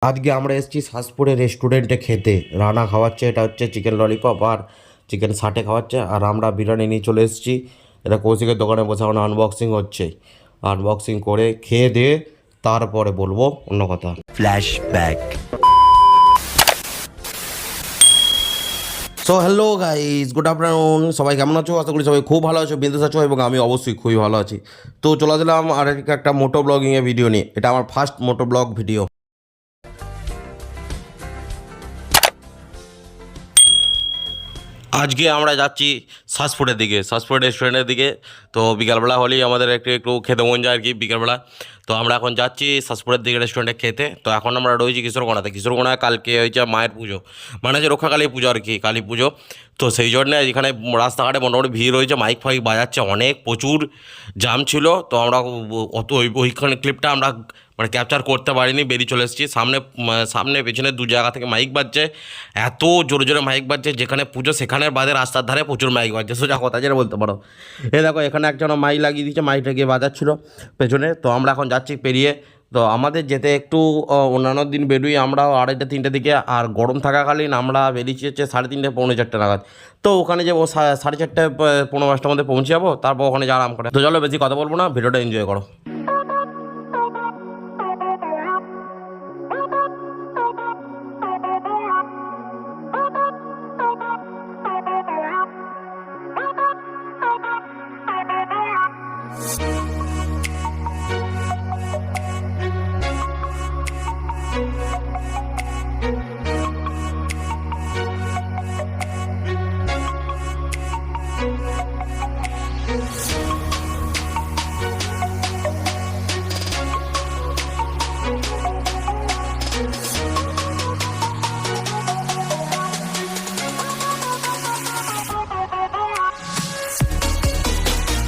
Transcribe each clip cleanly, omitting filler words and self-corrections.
আজকে আমরা এসেছি শাসপুরে রেস্টুরেন্টে খেতে। রানা খাওয়াচ্ছে, এটা হচ্ছে চিকেন ললিপপ আর চিকেন সাটে খাওয়াচ্ছে, আর আমরা বিরিয়ানি নিয়ে চলে এসেছি। এটা কৌশিকের দোকানে বসে এখন আনবক্সিং হচ্ছে। আনবক্সিং করে খেয়ে দিয়ে তারপরে বলবো অন্য কথা। Flashback. So hello guys, good afternoon. সবাই কেমন আছো? আশা করি সবাই খুব ভালো আছো, বিন্দাস আছো, এবং আমি অবশ্যই খুবই ভালো আছি। তো চলে দিলাম আর একটা মোটো ব্লগিংয়ের ভিডিও নিয়ে। এটা আমার ফার্স্ট মোটো ব্লগ ভিডিও। আজকে আমরা যাচ্ছি শাসপুরের দিকে, শাসপুর রেস্টুরেন্টের দিকে। তো বিকালবেলা হলেই আমাদের একটু একটু খেতে মন যায় আর কি বিকালবেলা। তো আমরা এখন যাচ্ছি শাসপুরের দিকে রেস্টুরেন্টে খেতে। তো এখন আমরা রয়েছি কিশোরগোনাতে। কিশোরগোনায় কালকে হয়েছে মায়ের পুজো, মানে হচ্ছে রক্ষাকালী পুজো আর কি, কালী পুজো। তো সেই জন্যে এখানে রাস্তাঘাটে মোটামুটি ভিড় রয়েছে, মাইক ফাইক বাজাচ্ছে অনেক, প্রচুর জাম ছিল। তো আমরা অত ওইখানে ক্লিপটা আমরা মানে ক্যাপচার করতে পারিনি, বেরিয়ে চলে এসেছি। সামনে পেছনে দু জায়গা থেকে মাইক বাজছে, এত জোরে জোরে মাইক বাজছে। যেখানে পুজো সেখানের বাদে রাস্তার ধারে প্রচুর মাইক বাজছে, সোজা কথা যেটা বলতে পারো। দেখো এখানে একজন মাইক লাগিয়ে দিয়েছে, মাইকটা গিয়ে বাজাচ্ছিল পেছনে। তো আমরা এখন যাচ্ছি পেরিয়ে। তো আমাদের যেতে একটু অন্যান্য দিন বেরোই আমরা 2:30-3টে দিকে, আর গরম থাকাকালীন আমরা বেরিয়েছি হচ্ছে 3:30 পৌনে 4টে নাগাদ। তো ওখানে যাবো 4:30 পৌনে 5টার মধ্যে পৌঁছে যাবো, তারপর ওখানে যা আরাম করে। তো চলো বেশি কথা বলবো না, ভিডিওটা এনজয় করো।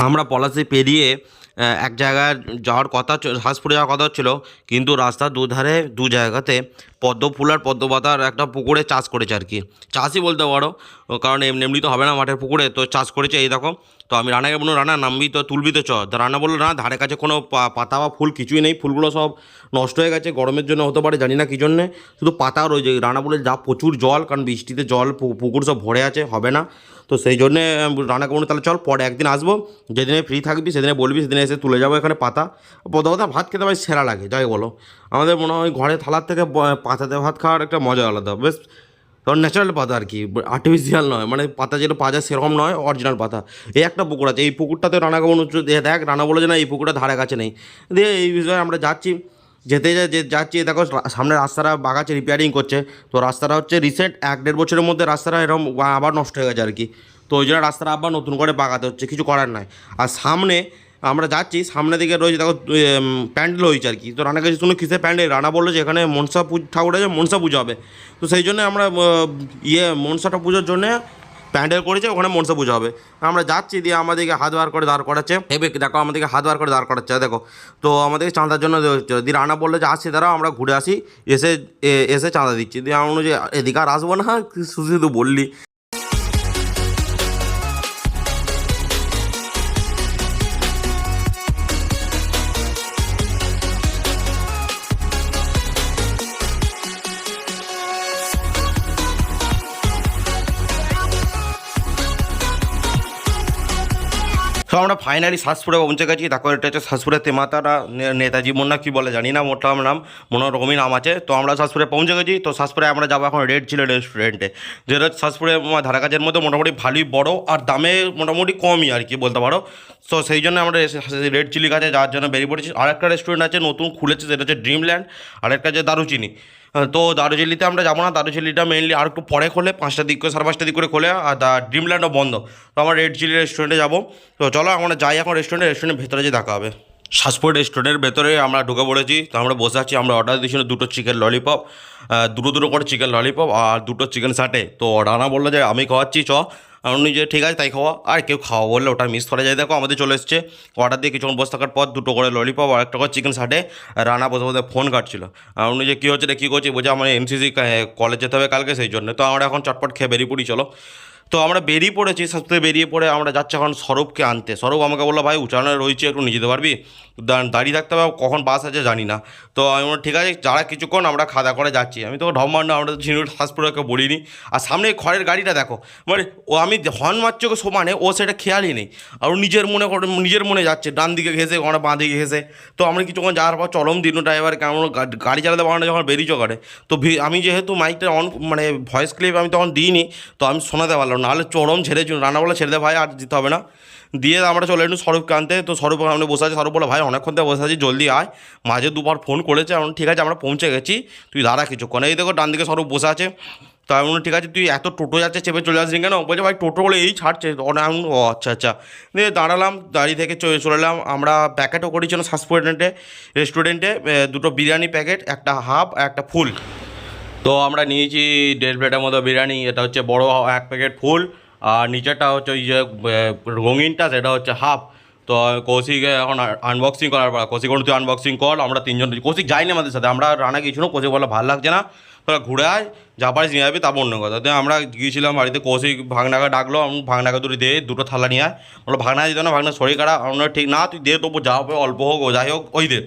আমরা পলাশি পেরিয়ে এক জায়গায় যাওয়ার কথা, হাঁসপুরে যাওয়ার কথা হচ্ছিলো, কিন্তু রাস্তার দুধারে দু জায়গাতে পদ্ম ফুল আর পদ্ম পাতার একটা পুকুরে চাষ করেছে আর কি। চাষই বলতে পারো, কারণ এমনি তো হবে না মাঠের পুকুরে, তো চাষ করেছে। এই দেখো। তো আমি রানাকে বললাম, রানা নামবি তো, তুলবি তো চ। তো রানা বললো না, ধারে কাছে কোনো পাতা বা ফুল কিছুই নেই, ফুলগুলো সব নষ্ট হয়ে গেছে, গরমের জন্য হতে পারে, জানি না কী জন্যে, শুধু পাতা রয়েছে। রানা বলে যা প্রচুর জল, কারণ বৃষ্টিতে জল পুকুর সব ভরে আছে, হবে না। তো সেই জন্যে রানাকে বলুন তাহলে চল পরে একদিন আসবো, যেদিনে ফ্রি থাকবি সেদিনে বলবি, সেদিনে এসে তুলে যাবো এখানে পাতা। পদ্মপাতা ভাত খেতে বেশ সেরা লাগে, যাই বলো। আমাদের মনে হয় ঘরে থালার থেকে পাতাতে ভাত খাওয়ার একটা মজা আলাদা, বেশ। তখন ন্যাচারাল পাতা আর কি, আর্টিফিশিয়াল নয়, মানে পাতা যেটা পাওয়া যায় সেরকম নয়, অরিজিনাল পাতা। এই একটা পুকুর আছে, এই পুকুরটাতে রানাকে বলুন দেখ, রানা বলে যে না এই পুকুরটা ধারে কাছে নেই। দিয়ে এই বিষয়ে আমরা যাচ্ছি, যাচ্ছি দেখো সামনে রাস্তাটা বাগাচ্ছে, রিপেয়ারিং করছে। তো রাস্তাটা হচ্ছে রিসেন্ট 1-1.5 বছরের মধ্যে রাস্তাটা এরকম আবার নষ্ট হয়ে গেছে আর কি। তো ওই জন্য রাস্তাটা আবার নতুন করে বাগাতে হচ্ছে, কিছু করার নাই। আর সামনে আমরা যাচ্ছি, সামনে দিকে রয়েছে দেখো প্যান্ডেল হয়েছে আর কি। তো রানা কাছে শুনে কিসের প্যান্ডেল, রানা বললো যে এখানে মনসা ঠাকুর আছে, মনসা পুজো হবে। তো সেই জন্য আমরা মনসাটা পুজোর জন্যে প্যান্ডেল করেছে, ওখানে মনসা পুজো হবে। আমরা যাচ্ছি, দিয়ে আমাদেরকে হাত বার করে দাঁড় করাচ্ছে। দেখো আমাদেরকে হাত বার করে দাঁড় করাচ্ছে, দেখো। তো আমাদেরকে চাঁদার জন্য দিয়ে রানা বললো যে আসছি দাঁড়াও, আমরা ঘুরে আসি, এসে চাঁদা দিচ্ছি। দিয়ে আমরা যে এদিকে আর আসবো না, শুধু শুধু বললি। তো আমরা ফাইনালি শাসপুরে পৌঁছে গেছি। দেখো এটা হচ্ছে শাসপুরের তেমাতারা, নেতাজি মোড় না কী বলে জানি না, মোটটা নাম মনে রকমই নাম আছে। তো আমরা শাসপুরে পৌঁছে গেছি। তো শাসপুরে আমরা যাবো এখন রেড চিলি রেস্টুরেন্টে, যেটা শাসপুরে ধারাকাজের মধ্যে মোটামুটি ভালোই বড়, আর দামে মোটামুটি কমই আর কি বলতে পারো। তো সেই জন্য আমরা রেড চিলি কাছে যাওয়ার জন্য বেরিয়ে পড়েছি। আরেকটা রেস্টুরেন্ট আছে নতুন খুলেছে, সেটা হচ্ছে ড্রিমল্যান্ড, আরেকটা হচ্ছে দারুচিনি। তো দারুচিনিতে আমরা যাবো না, দারুচিনিটা মেনলি আর একটু পরে খোলে, 5টার দিক করে 5:30 দিক করে খোলে, আর ড্রিমল্যান্ডও বন্ধ। তো আমরা রেড চিলি রেস্টুরেন্টে যাবো। তো চলো আমরা যাই এখন রেস্টুরেন্টের ভেতরে যে দেখা হবে। শাসপুর রেস্টুরেন্টের ভেতরে আমরা ঢুকে পড়েছি। তো আমরা বসে আছি, আমরা অর্ডার দিয়েছিলাম 2টো চিকেন ললিপপ, দুটো করে চিকেন ললিপপ আর 2টো চিকেন সাটে। তো রানা বললো যে আমি খাওয়াচ্ছি চ, আপনি যে ঠিক আছে তাই খাওয়া, আর কেউ খাওয়া বললে ওটা মিস করা যায়। দেখো আমাদের চলে এসছে, অর্ডার দিয়ে কিছুক্ষণ বসে থাকার পর 2টো করে ললিপপ আর 1টা করে চিকেন সাটে। রানা বসে বসে ফোন কাটছিল, আপনি যে কী হচ্ছে রে, কী করছি, বলছে আমার এনসিসি কলেজ যেতে হবে কালকে, সেই জন্য। তো আমরা এখন চটপট খেয়ে বেরিয়ে পড়ি, চলো। তো আমরা বেরিয়ে পড়েছি, সাথে বেরিয়ে পড়ে আমরা যাচ্ছি এখন সৌরভকে আনতে। সৌরভ আমাকে বললো ভাই উচ্চারণে রয়েছে, একটু নিয়ে যেতে পারবি, দাঁড়িয়ে থাকতে হবে, কখন বাস আছে জানি না। তো আমি বললাম ঠিক আছে, যারা কিছুক্ষণ আমরা খাওয়া করে যাচ্ছি। আমি তো ঢম্বার না, আমরা তো ঝিনুর হাসপুরকে বলিনি। আর সামনে খড়ের গাড়িটা দেখো, মানে ও আমি হর্ন মারছি ওকে সমানে, ও সেটা খেয়ালই নেই, আর ও নিজের মনে যাচ্ছে, ডান দিকে ঘেসে ওখানে বাঁ দিকে ঘেসে। তো আমরা কিছুক্ষণ যাওয়ার পর চরম দিন ড্রাইভার কেমন গাড়ি চালাতে পারে না যখন বেরিয়েছ করে। তো আমি যেহেতু মাইকটা অন মানে ভয়েস ক্লিপ আমি তখন দিইনি, তো আমি শোনাতে পারলাম, নাহলে চরম ছেড়ে রান্না বলে ছেড়ে দে ভাই, আর দিতে হবে না। দিয়ে আমরা চলে এলুম সৌরভকে আনতে। তো সৌরভ সামনে বসে আছে, সৌরভ বলে ভাই অনেকক্ষণ থেকে বসে আছি, জলদি আয়। মাঝে দুবার ফোন করেছে, এখন ঠিক আছে আমরা পৌঁছে গেছি, তুই দাঁড়া কিছুক্ষণ। এই দেখো ডান দিকে সৌরভ বসে আছে। তো আমি বললাম ঠিক আছে, তুই এত টোটো যাচ্ছে চেপে চলে আসছিস কেন? বলছে ভাই টোটো বলে এই ছাড়ছে। ও আচ্ছা আচ্ছা। দিয়ে দাঁড়ালাম, দাঁড়িয়ে থেকে চলে এলাম। আমরা প্যাকেটও করেছিলাম রেস্টুরেন্টে দুটো বিরিয়ানি প্যাকেট, একটা হাফ আর একটা ফুল। তো আমরা নিয়েছি 1.5 প্লেটের মতো বিরিয়ানি, এটা হচ্ছে বড় এক প্যাকেট ফুল, আর নিচেরটা হচ্ছে ওই যে রঙিনটা, সেটা হচ্ছে হাফ। তো কৌশিকে এখন আনবক্সিং করার পর, কৌশিক তুই আনবক্সিং কর, আমরা তিনজন, কৌশিক যাইনি আমাদের সাথে, আমরা রানা গিয়েছিলাম। কৌশিক বলে ভালো লাগছে না, তোরা ঘুরে আয়, যা পারিস নিয়ে যাবি, তারপর অন্য কথা। তো আমরা গিয়েছিলাম বাড়িতে, কৌশিক ভাগনাকে ডাকলো, ভাগনাকে দুটো থালা নিয়ে আয়। বলো ভাগনা দিত না, ভাগনা শরীর খারাপ। আমরা ঠিক না, তুই দে, তবু যা হবে অল্প হোক, ও যাই হোক ওই দে।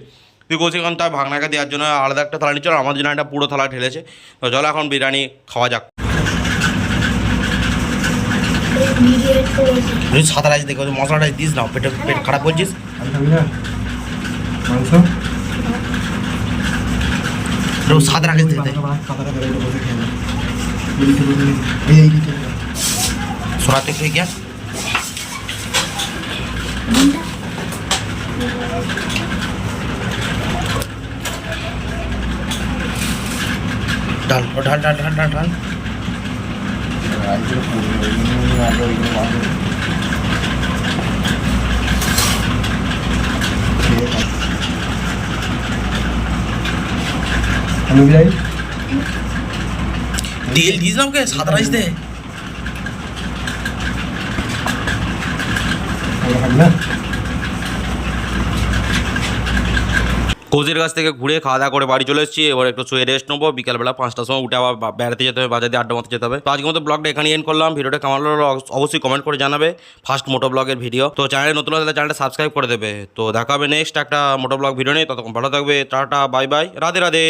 তুই কৌশিক এখন তার ভাগনাকে দেওয়ার জন্য আলাদা একটা থালা নিচ্ছিল, আমাদের জন্য একটা পুরো থালা ঢেলেছে। তো চলো এখন বিরিয়ানি খাওয়া যাক। সাদা রাইস দেখো, মশলা রাইস দিস না, পেট খারাপ করছিস। সাদা রাইস দিতে সোনাতে খেয়ে গিয়া ডাল ঢাল ঢাল ঢাল ঢাল ঢাল। তেল দিস না ওকে, সাদা রাইস দে। কোচের কাছ থেকে ঘুরে খাওয়া দাওয়া করে বাড়ি চলে এসেছি। এবার একটু শুয়ে রেস্ট নেবো, বিকালবেলা 5টার সময় উঠে আবার বেড়াতে যেতে হবে, বাজারে আড্ডা মারতে যেতে হবে। তো আজকের মতো ব্লগটা এখানে এন্ড করলাম। ভিডিওটা কেমন লাগলো অবশ্যই কমেন্ট করে জানাবে। ফার্স্ট মোটো ব্লগের ভিডিও, তো চ্যানেলে নতুন হলে চ্যানেলটা সাবস্ক্রাইব করে দেবে। তো দেখা হবে নেক্সট একটা মোটো ব্লগ ভিডিও নিয়ে, ততক্ষণ ভালো থাকবে, tata bye bye, Radhe Radhe.